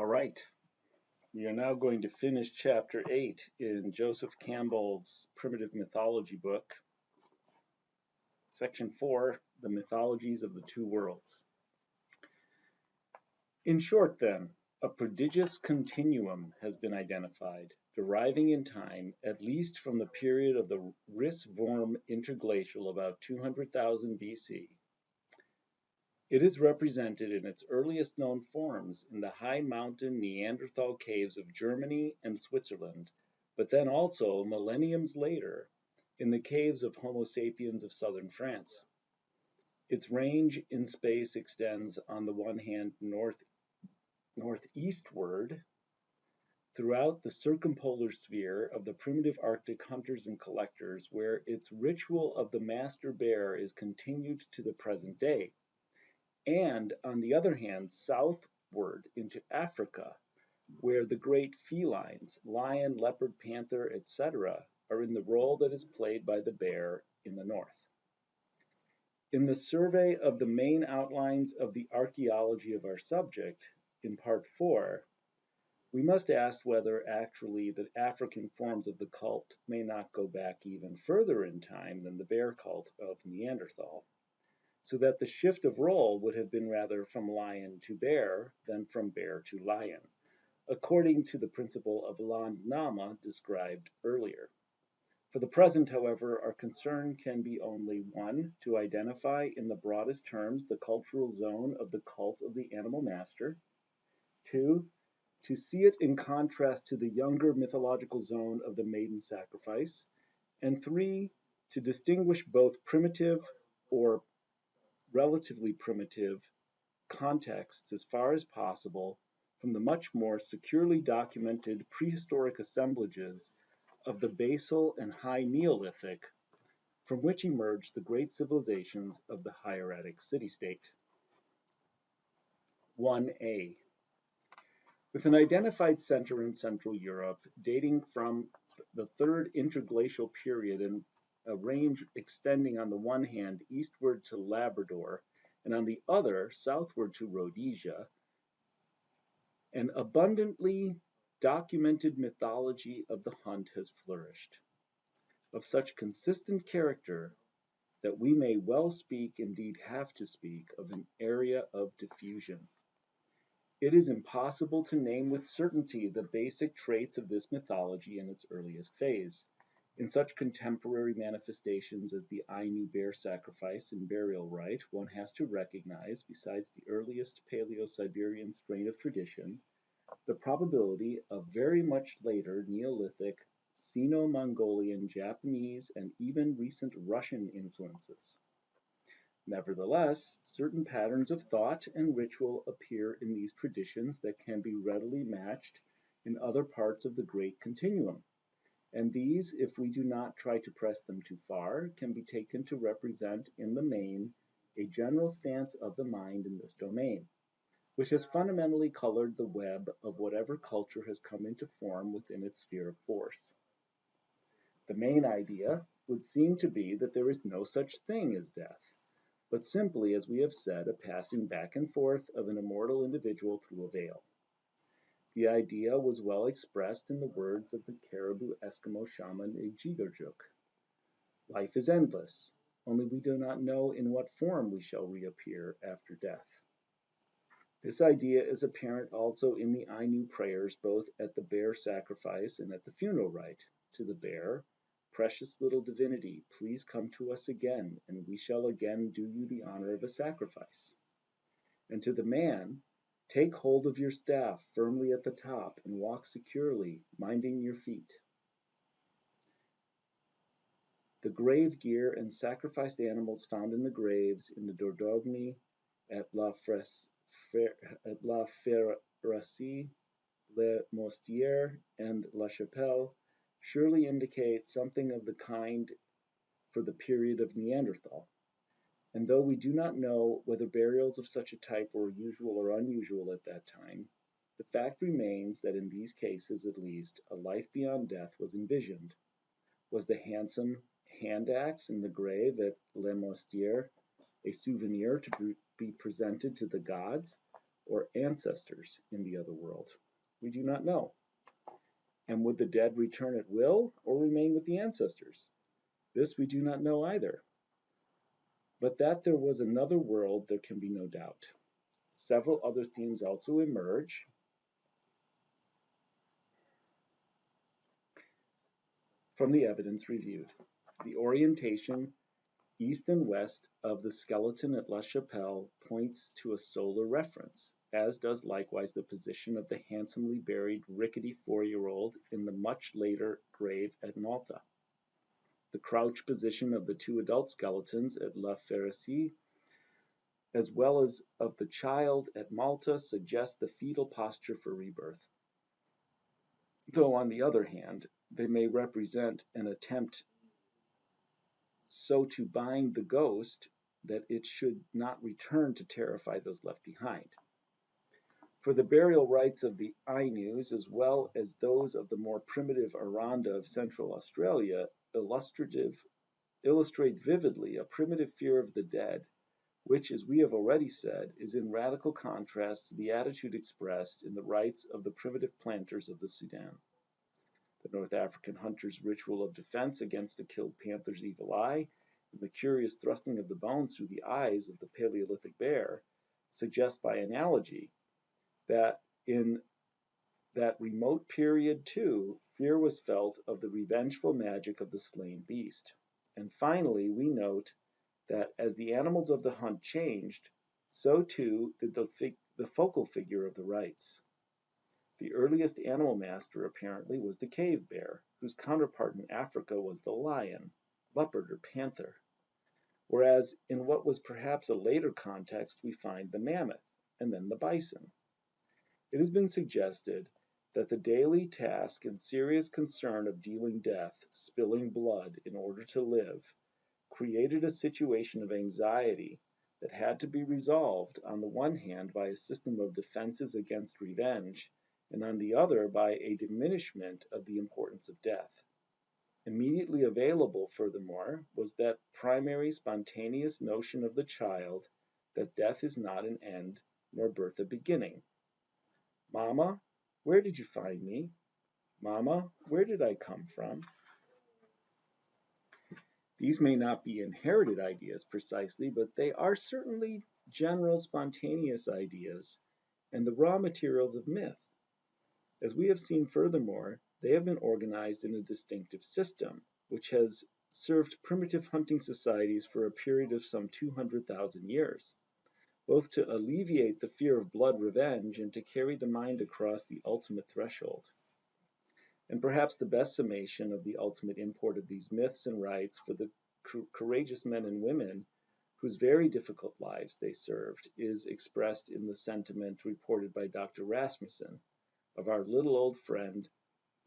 All right, we are now going to finish chapter 8 in Joseph Campbell's Primitive Mythology book, section 4, The Mythologies of the Two Worlds. In short, then, a prodigious continuum has been identified, deriving in time at least from the period of the Riss-Vorm interglacial about 200,000 BC. It is represented in its earliest known forms in the high mountain Neanderthal caves of Germany and Switzerland, but then also, millenniums later, in the caves of Homo sapiens of southern France. Its range in space extends on the one hand northeastward throughout the circumpolar sphere of the primitive Arctic hunters and collectors, where its ritual of the master bear is continued to the present day, and on the other hand, southward into Africa, where the great felines, lion, leopard, panther, etc., are in the role that is played by the bear in the north. In the survey of the main outlines of the archaeology of our subject, in part 4, we must ask whether actually the African forms of the cult may not go back even further in time than the bear cult of Neanderthal, so that the shift of role would have been rather from lion to bear than from bear to lion, according to the principle of Landnahme described earlier. For the present, however, our concern can be only 1, to identify in the broadest terms the cultural zone of the cult of the animal master, 2, to see it in contrast to the younger mythological zone of the maiden sacrifice, and 3, to distinguish both primitive or relatively primitive contexts as far as possible from the much more securely documented prehistoric assemblages of the basal and high Neolithic, from which emerged the great civilizations of the hieratic city-state. 1a. With an identified center in Central Europe dating from the third interglacial period and a range extending on the one hand eastward to Labrador and on the other southward to Rhodesia, an abundantly documented mythology of the hunt has flourished, of such consistent character that we may well speak, indeed have to speak, of an area of diffusion. It is impossible to name with certainty the basic traits of this mythology in its earliest phase. In such contemporary manifestations as the Ainu bear sacrifice and burial rite, one has to recognize, besides the earliest Paleo-Siberian strain of tradition, the probability of very much later Neolithic, Sino-Mongolian, Japanese, and even recent Russian influences. Nevertheless, certain patterns of thought and ritual appear in these traditions that can be readily matched in other parts of the great continuum, and these, if we do not try to press them too far, can be taken to represent in the main a general stance of the mind in this domain, which has fundamentally colored the web of whatever culture has come into form within its sphere of force. The main idea would seem to be that there is no such thing as death, but simply, as we have said, a passing back and forth of an immortal individual through a veil. The idea was well expressed in the words of the Caribou Eskimo shaman Igigarjuk. Life is endless, only we do not know in what form we shall reappear after death. This idea is apparent also in the Ainu prayers both at the bear sacrifice and at the funeral rite. To the bear, precious little divinity, please come to us again, and we shall again do you the honor of a sacrifice. And to the man, take hold of your staff firmly at the top and walk securely, minding your feet. The grave gear and sacrificed animals found in the graves in the Dordogne at La Ferracie, Le Mostier, and La Chapelle surely indicate something of the kind for the period of Neanderthal. And though we do not know whether burials of such a type were usual or unusual at that time, the fact remains that in these cases at least, a life beyond death was envisioned. Was the handsome hand axe in the grave at Le Mostier a souvenir to be presented to the gods, or ancestors in the other world? We do not know. And would the dead return at will or remain with the ancestors? This we do not know either. But that there was another world, there can be no doubt. Several other themes also emerge. From the evidence reviewed. The orientation east and west of the skeleton at La Chapelle points to a solar reference, as does likewise the position of the handsomely buried rickety 4-year-old in the much later grave at Malta. The crouch position of the 2 adult skeletons at La Ferracie, as well as of the child at Malta, suggests the fetal posture for rebirth. Though, on the other hand, they may represent an attempt so to bind the ghost that it should not return to terrify those left behind. For the burial rites of the Ainus, as well as those of the more primitive Aranda of Central Australia, illustrate vividly a primitive fear of the dead, which, as we have already said, is in radical contrast to the attitude expressed in the rites of the primitive planters of the Sudan. The North African hunter's ritual of defense against the killed panther's evil eye, and the curious thrusting of the bones through the eyes of the Paleolithic bear, suggest by analogy that in that remote period, too, fear was felt of the revengeful magic of the slain beast. And finally, we note that as the animals of the hunt changed, so too did the focal figure of the rites. The earliest animal master, apparently, was the cave bear, whose counterpart in Africa was the lion, leopard, or panther, whereas in what was perhaps a later context we find the mammoth, and then the bison. It has been suggested that the daily task and serious concern of dealing death, spilling blood in order to live, created a situation of anxiety that had to be resolved on the one hand by a system of defenses against revenge, and on the other by a diminishment of the importance of death. Immediately available, furthermore, was that primary spontaneous notion of the child that death is not an end nor birth a beginning. Mama, where did you find me? Mama, where did I come from? These may not be inherited ideas precisely, but they are certainly general spontaneous ideas and the raw materials of myth. As we have seen furthermore, they have been organized in a distinctive system, which has served primitive hunting societies for a period of some 200,000 years, both to alleviate the fear of blood revenge and to carry the mind across the ultimate threshold. And perhaps the best summation of the ultimate import of these myths and rites for the courageous men and women whose very difficult lives they served is expressed in the sentiment reported by Dr. Rasmussen of our little old friend,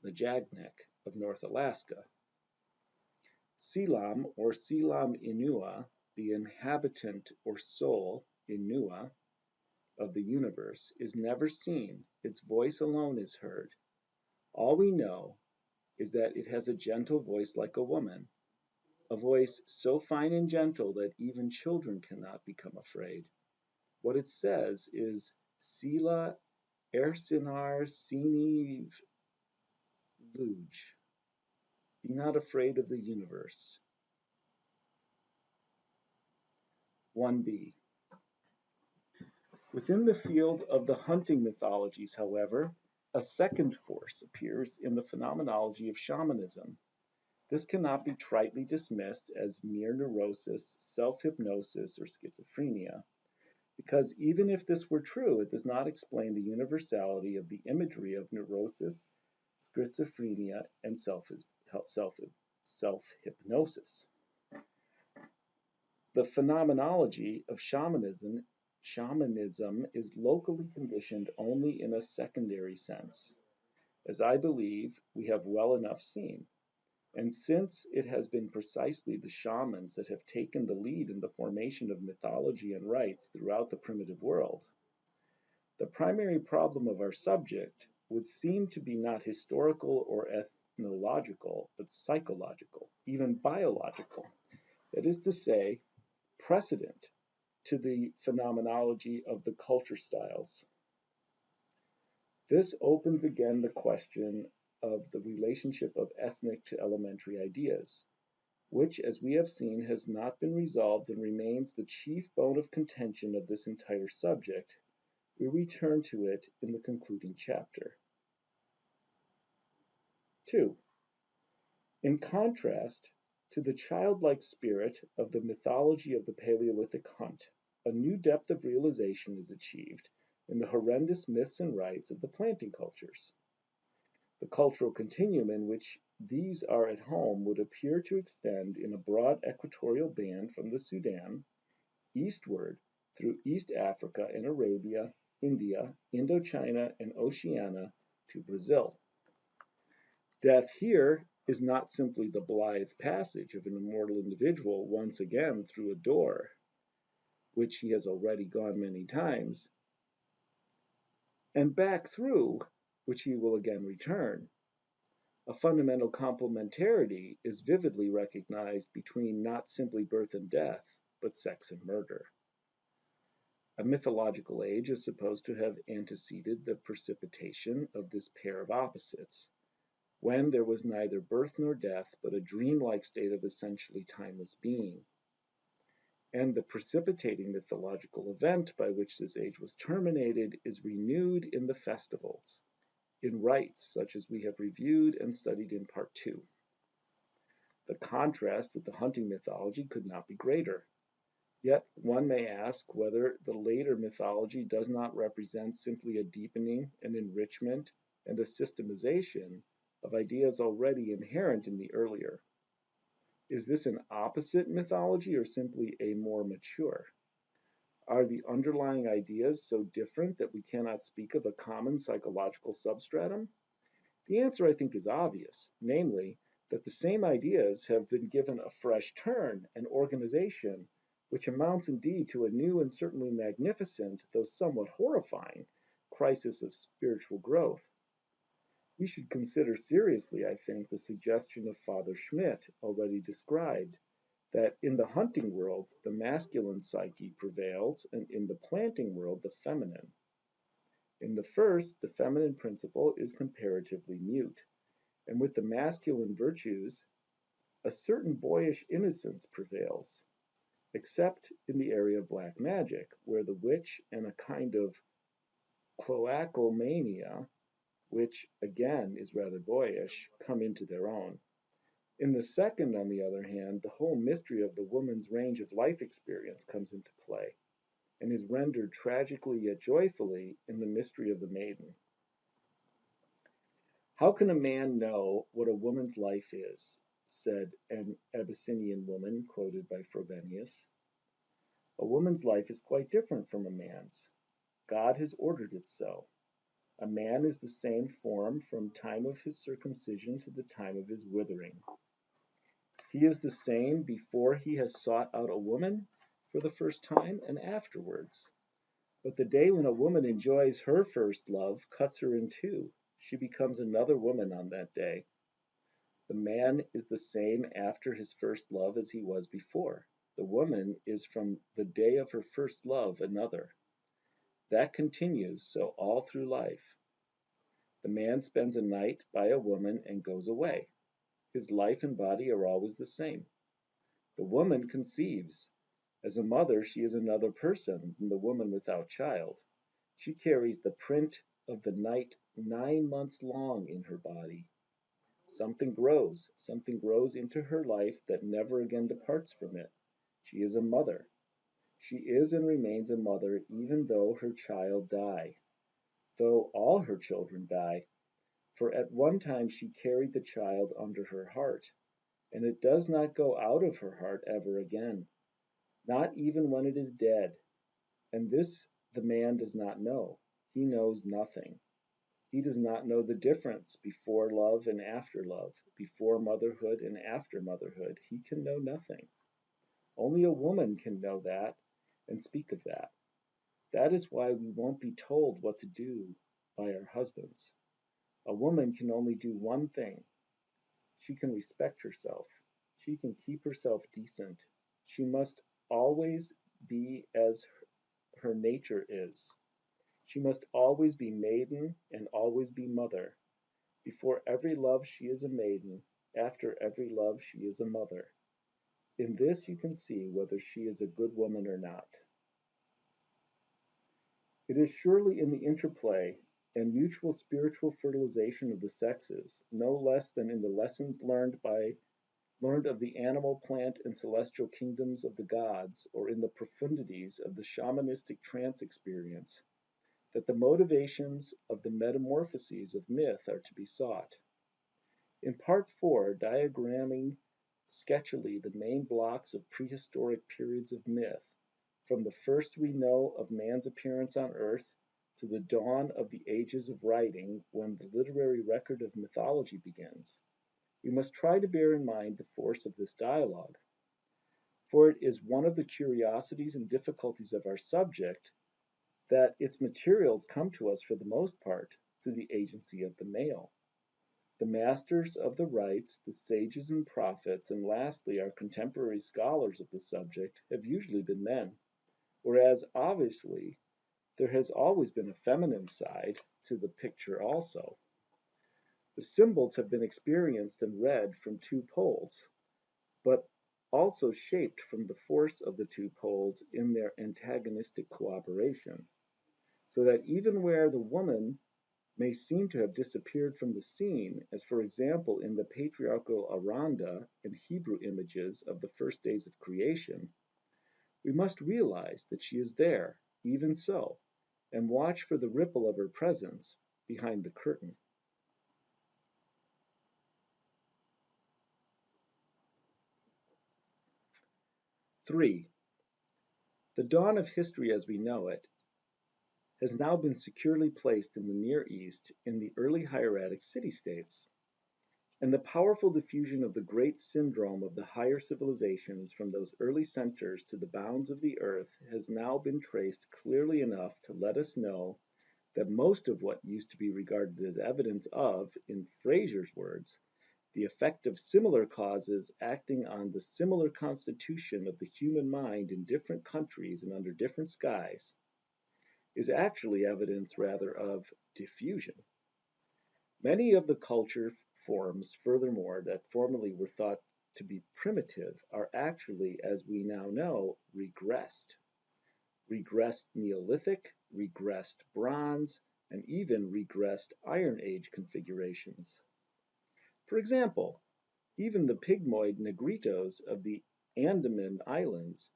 the Jagnek of North Alaska. Selam, or Selam Inua, the inhabitant or soul, Inua, of the universe, is never seen, its voice alone is heard. All we know is that it has a gentle voice like a woman, a voice so fine and gentle that even children cannot become afraid. What it says is, Sila Ersinar Siniv Luge. Be not afraid of the universe. 1b. Within the field of the hunting mythologies, however, a second force appears in the phenomenology of shamanism. This cannot be tritely dismissed as mere neurosis, self-hypnosis, or schizophrenia, because even if this were true, it does not explain the universality of the imagery of neurosis, schizophrenia, and self-hypnosis. The phenomenology of shamanism is locally conditioned only in a secondary sense, as I believe we have well enough seen. And since it has been precisely the shamans that have taken the lead in the formation of mythology and rites throughout the primitive world, the primary problem of our subject would seem to be not historical or ethnological, but psychological, even biological. That is to say, precedent to the phenomenology of the culture styles. This opens again the question of the relationship of ethnic to elementary ideas, which, as we have seen, has not been resolved and remains the chief bone of contention of this entire subject. We return to it in the concluding chapter. 2. In contrast to the childlike spirit of the mythology of the Paleolithic hunt, a new depth of realization is achieved in the horrendous myths and rites of the planting cultures. The cultural continuum in which these are at home would appear to extend in a broad equatorial band from the Sudan eastward through East Africa and Arabia, India, Indochina, and Oceania to Brazil. Death here is not simply the blithe passage of an immortal individual once again through a door, which he has already gone many times, and back through which he will again return. A fundamental complementarity is vividly recognized between not simply birth and death, but sex and murder. A mythological age is supposed to have anteceded the precipitation of this pair of opposites, when there was neither birth nor death, but a dreamlike state of essentially timeless being. And the precipitating mythological event by which this age was terminated is renewed in the festivals, in rites such as we have reviewed and studied in Part 2. The contrast with the hunting mythology could not be greater. Yet one may ask whether the later mythology does not represent simply a deepening, an enrichment, and a systemization of ideas already inherent in the earlier. Is this an opposite mythology or simply a more mature? Are the underlying ideas so different that we cannot speak of a common psychological substratum? The answer, I think, is obvious, namely, that the same ideas have been given a fresh turn and organization, which amounts indeed to a new and certainly magnificent, though somewhat horrifying, crisis of spiritual growth. We should consider seriously, I think, the suggestion of Father Schmidt, already described, that in the hunting world the masculine psyche prevails, and in the planting world the feminine. In the first, the feminine principle is comparatively mute, and with the masculine virtues, a certain boyish innocence prevails, except in the area of black magic, where the witch and a kind of cloacal mania, which again is rather boyish, come into their own. In the second, on the other hand, the whole mystery of the woman's range of life experience comes into play, and is rendered tragically yet joyfully in the mystery of the maiden. How can a man know what a woman's life is? Said an Abyssinian woman, quoted by Frobenius. A woman's life is quite different from a man's. God has ordered it so. A man is the same form from time of his circumcision to the time of his withering. He is the same before he has sought out a woman for the first time and afterwards. But the day when a woman enjoys her first love cuts her in two. She becomes another woman on that day. The man is the same after his first love as he was before. The woman is from the day of her first love another. That continues so all through life. The man spends a night by a woman and goes away. His life and body are always the same. The woman conceives. As a mother, she is another person than the woman without child. She carries the print of the night 9 months long in her body. Something grows into her life that never again departs from it. She is a mother. She is and remains a mother even though her child die, though all her children die, for at one time she carried the child under her heart, and it does not go out of her heart ever again, not even when it is dead. And this the man does not know. He knows nothing. He does not know the difference before love and after love, before motherhood and after motherhood. He can know nothing. Only a woman can know that and speak of that. That is why we won't be told what to do by our husbands. A woman can only do one thing. She can respect herself. She can keep herself decent. She must always be as her nature is. She must always be maiden and always be mother. Before every love she is a maiden, after every love she is a mother. In this you can see whether she is a good woman or not. It is surely in the interplay and mutual spiritual fertilization of the sexes, no less than in the lessons learned of the animal, plant, and celestial kingdoms of the gods, or in the profundities of the shamanistic trance experience, that the motivations of the metamorphoses of myth are to be sought. In Part 4, diagramming sketchily the main blocks of prehistoric periods of myth, from the first we know of man's appearance on earth to the dawn of the ages of writing, when the literary record of mythology begins, we must try to bear in mind the force of this dialogue, for it is one of the curiosities and difficulties of our subject that its materials come to us for the most part through the agency of the male. The masters of the rites, the sages and prophets, and lastly our contemporary scholars of the subject have usually been men, whereas obviously there has always been a feminine side to the picture also. The symbols have been experienced and read from two poles, but also shaped from the force of the two poles in their antagonistic cooperation, so that even where the woman may seem to have disappeared from the scene, as for example in the patriarchal Aranda and Hebrew images of the first days of creation, we must realize that she is there, even so, and watch for the ripple of her presence behind the curtain. 3. The dawn of history as we know it has now been securely placed in the Near East in the early hieratic city-states, and the powerful diffusion of the great syndrome of the higher civilizations from those early centers to the bounds of the earth has now been traced clearly enough to let us know that most of what used to be regarded as evidence of, in Fraser's words, the effect of similar causes acting on the similar constitution of the human mind in different countries and under different skies, is actually evidence rather of diffusion. Many of the culture forms, furthermore, that formerly were thought to be primitive are actually, as we now know, regressed. Regressed Neolithic, regressed Bronze, and even regressed Iron Age configurations. For example, even the Pygmoid Negritos of the Andaman Islands,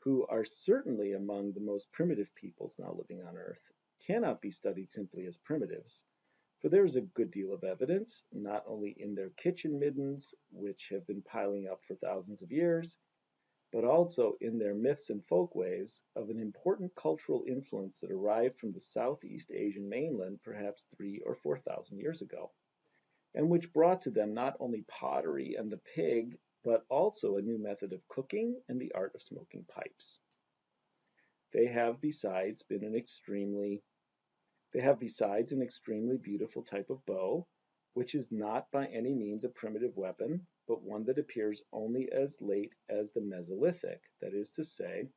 who are certainly among the most primitive peoples now living on Earth, cannot be studied simply as primitives, for there is a good deal of evidence, not only in their kitchen middens, which have been piling up for thousands of years, but also in their myths and folkways, of an important cultural influence that arrived from the Southeast Asian mainland perhaps 3,000 or 4,000 years ago, and which brought to them not only pottery and the pig, but also a new method of cooking and the art of smoking pipes. They have besides an extremely beautiful type of bow, which is not by any means a primitive weapon, but one that appears only as late as the Mesolithic, that is to say,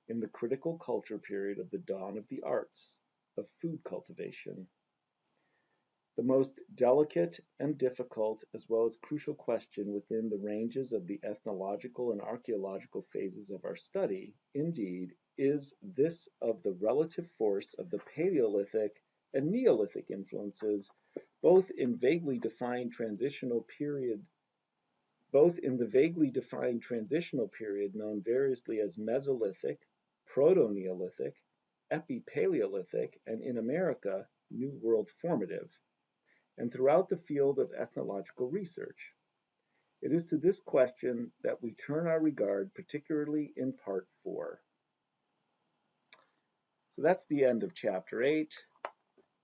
in the critical culture period of the dawn of the arts of food cultivation. The most delicate and difficult, as well as crucial question within the ranges of the ethnological and archaeological phases of our study, indeed, is this of the relative force of the Paleolithic and Neolithic influences, both in the vaguely defined transitional period known variously as Mesolithic, Proto-Neolithic, Epi-Paleolithic, and in America, New World formative, and throughout the field of ethnological research. It is to this question that we turn our regard, particularly in Part 4. So that's the end of Chapter 8.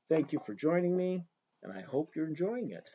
Thank you for joining me, and I hope you're enjoying it.